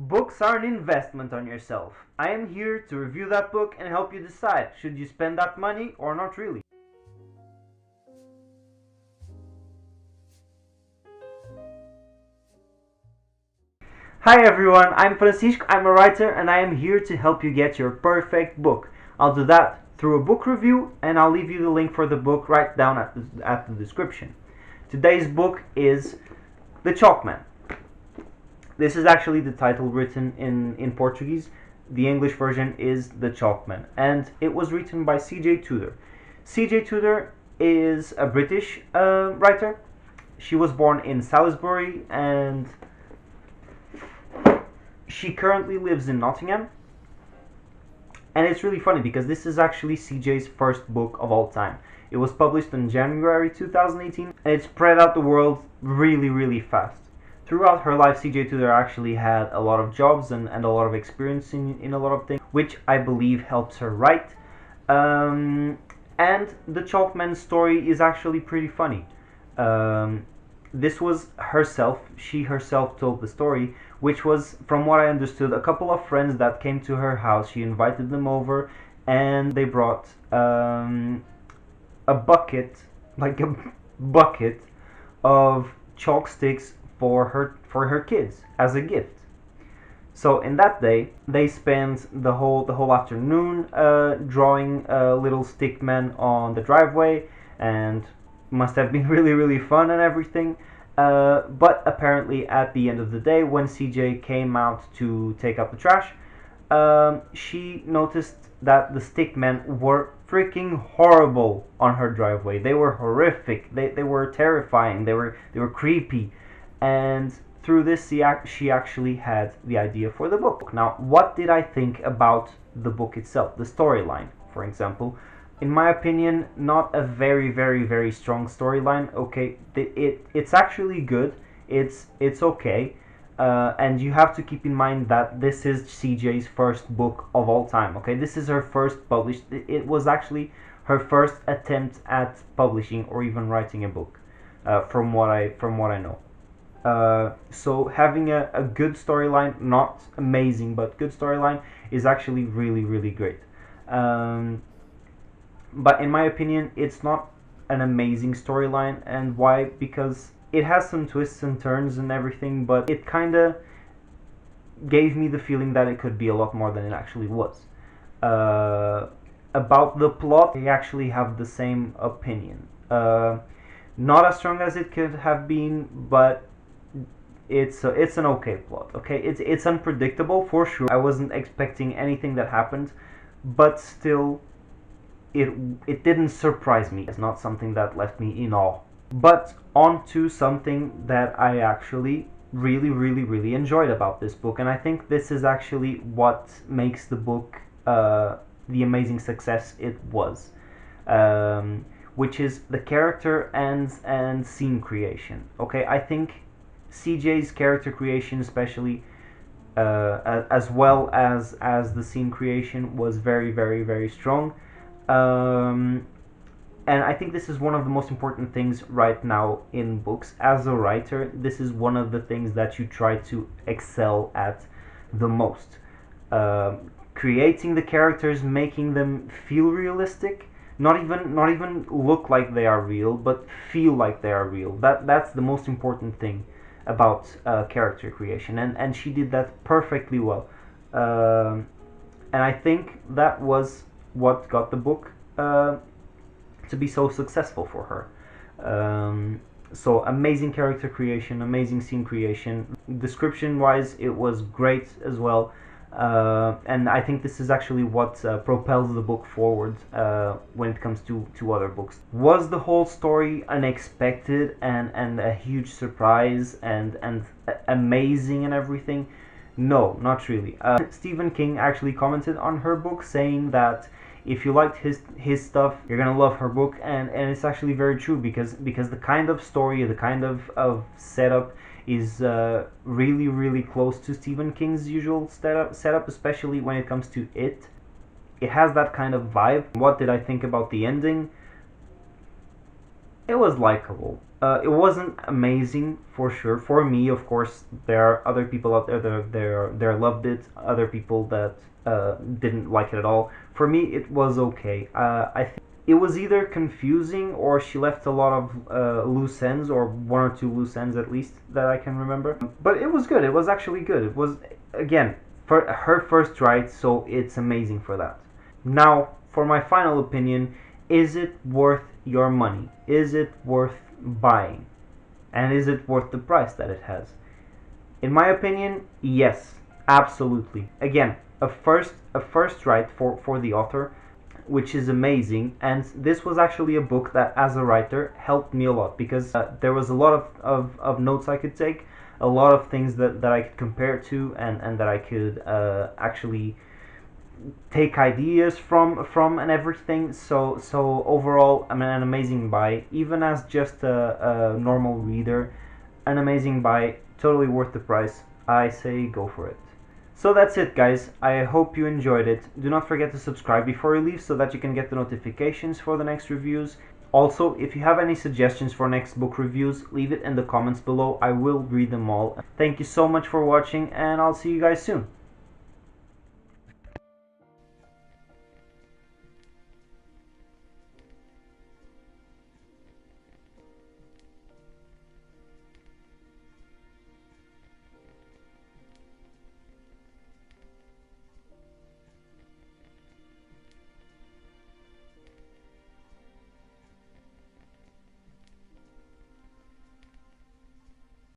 Books are an investment on yourself. I am here to review that book and help you decide should you spend that money or not really. Hi everyone, I'm Francisco, I'm a writer and I am here to help you get your perfect book. I'll do that through a book review and I'll leave you the link for the book right down at the description. Today's book is The Chalkman. This is actually the title written in Portuguese. The English version is The Chalkman, and it was written by C.J. Tudor. C.J. Tudor is a British writer. She was born in Salisbury and she currently lives in Nottingham. And it's really funny because this is actually CJ's first book of all time. It was published in January 2018 and it spread out the world really fast. Throughout her life, CJ Tudor actually had a lot of jobs and a lot of experience in a lot of things, which I believe helps her write. And the Chalkman's story is actually pretty funny. This was herself, she herself told the story, which was, from what I understood, a couple of friends that came to her house. She invited them over and they brought a bucket, like a bucket of chalk sticks for her kids as a gift. So in that day, they spent the whole afternoon drawing little stick men on the driveway, and must have been really fun and everything. But apparently, at the end of the day, when CJ came out to take out the trash, she noticed that the stick men were freaking horrible on her driveway. They were horrific. They were terrifying. They were creepy. And through this, she actually had the idea for the book. Now, what did I think about the book itself? The storyline, for example. In my opinion, not a very strong storyline. Okay, it's actually good. It's okay. And you have to keep in mind that this is CJ's first book of all time. Okay, this is her first published. It was actually her first attempt at publishing or even writing a book, from what I know. So having a good storyline, not amazing, but good storyline, is actually really great. But in my opinion, it's not an amazing storyline. And why? Because it has some twists and turns and everything, but it kind of gave me the feeling that it could be a lot more than it actually was. About the plot, I actually have the same opinion. Not as strong as it could have been, but it's an okay plot. Okay, it's unpredictable for sure. I wasn't expecting anything that happened, but still, it didn't surprise me. It's not something that left me in awe. But on to something that I actually really enjoyed about this book, and I think this is actually what makes the book the amazing success it was, which is the character and scene creation. Okay, I think CJ's character creation, especially, as well as the scene creation, was very strong. And I think this is one of the most important things right now in books. As a writer, this is one of the things that you try to excel at the most. Creating the characters, making them feel realistic, not even look like they are real, but feel like they are real. That's the most important thing about character creation, and she did that perfectly well. And I think that was what got the book to be so successful for her. So amazing character creation, amazing scene creation. Description wise, it was great as well. And I think this is actually what propels the book forward when it comes to other books. Was the whole story unexpected and a huge surprise and amazing and everything? No, not really. Stephen King actually commented on her book saying that if you liked his stuff, you're gonna love her book, and it's actually very true, because the kind of story, the kind of setup is really close to Stephen King's usual setup, especially when it comes to it. It has that kind of vibe. What did I think about the ending? It was likable. It wasn't amazing for sure. For me, of course, there are other people out there that loved it. Other people that didn't like it at all. For me, it was okay. I think it was either confusing or she left a lot of loose ends, or one or two loose ends at least that I can remember. But it was good. It was actually good. It was, again, for her first write, so it's amazing for that. Now, for my final opinion, is it worth your money? Is it worth buying? And is it worth the price that it has? In my opinion, yes, absolutely. Again, a first write for the author, which is amazing. And this was actually a book that, as a writer, helped me a lot because there was a lot of notes I could take, a lot of things that I could compare to, and that I could actually take ideas from and everything. So overall, I mean, an amazing buy, even as just a normal reader, an amazing buy, totally worth the price. I say go for it. So that's it, guys. I hope you enjoyed it. Do not forget to subscribe before you leave so that you can get the notifications for the next reviews. Also, if you have any suggestions for next book reviews, leave it in the comments below. I will read them all. Thank you so much for watching, and I'll see you guys soon.